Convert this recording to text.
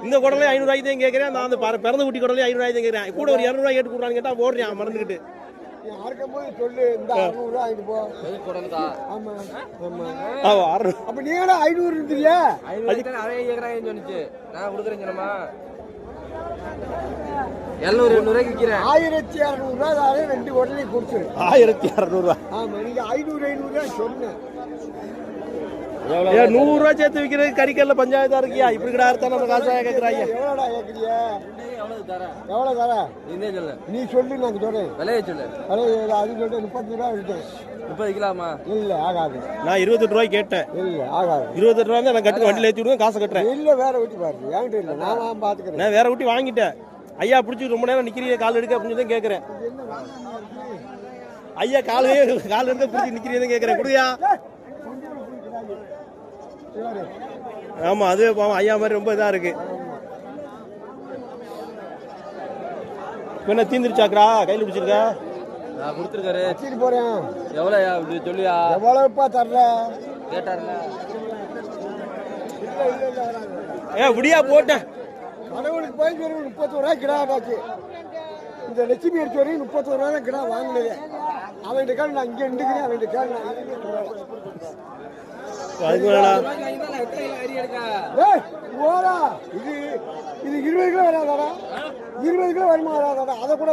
இந்த குடலே 500 ரூபாய்க்கு தான் கேட்கறேன். நான் அந்த பிறந்த குட்டி குடலே 500 ரூபாய்க்கு தான் கேட்கறேன். கூட ஒரு 200 ரூபாய் கேட்டு கொடுறான்னு கேட்டா ஓடுறேன் மறந்துக்கிட்டு. சொல்லு இந்த 600 ரூபாய் ஆயிட்டு போ. ஆமா ஆமா 600. அப்ப நீ என்ன 500 இருந்தியா? 500 அவன் கேக்குறாங்கன்னு சொன்னிச்சு. நான் கொடுக்குறேன் சொன்னமா. 700 ரூபாய்க்கு விக்கிறேன். 1200 ரூபாய் தானே ரெண்டு குடலே கொடுத்து. 1200 ரூபாய். ஆமா நீங்க 500 ரூபாய் சொன்னேன். 100 ரூபாய் சேர்த்து விக்கிறது கறிக்கல்ல பஞ்சாயத்தா இருக்கியா? இப்படி கிடா அர்த்தம் நம்ம காசாக கேட்கறாங்க. எவ்வளோடா கேட்கறிய? எவ்வளோ தர? நீ சொல்லு நான் சொல்றேன். விலையை சொல்லு. அது சொல்லிட்டு 30 ரூபா விட்டேன். 30 கிலோமா? இல்ல ஆகாது. நான் 28 ரூபாய்க்கு கேட்டேன். இல்ல ஆகாது. 28 ரூபாய் நான் கட்டு வண்டியில ஏற்றி விடுவேன், காசை கட்டுறேன். இல்ல வேற ஊட்டி பாரு. என்கிட்ட இல்ல, நான் பாத்துக்கிறேன். நான் வேற ஊட்டி வாங்கிட்டேன். ஐயா பிடிச்சி ரொம்ப நேரம் நிக்கிறீங்க, கால் எடுக்க அப்படின்னு தான் கேட்கறேன். ஐயா கால் எடுக்க பிடிச்சி நிக்கிறீங்க கேட்கறேன். குடியா? ஆமா அது ஐயா மாதிரி ரொம்ப இதா இருக்கு. என்ன தீந்துருச்சாக்கா கையில் பிடிச்சிருக்கா? நான் கொடுத்துருக்காரு. வச்சுட்டு போறேன். எவ்வளோயா இப்படி சொல்லியா? எவ்வளவுப்பா தர்ற? கேட்டாருல. முடியா போட்டேன். கடவுளுக்கு போய் 31 ரூபாய் கிடா ஆச்சு. இந்த லட்சுமி அடிச்சு வரையும் 31 ரூபாய் தான் கிடா வாங்கினது. அவன் கால் நான் இங்கே நின்றுக்கிறேன். அவன் கால் ஓடா இது 20 கிலோ வராதாடா? 20 கிலோ வருமா வராதாடா? அதை கூட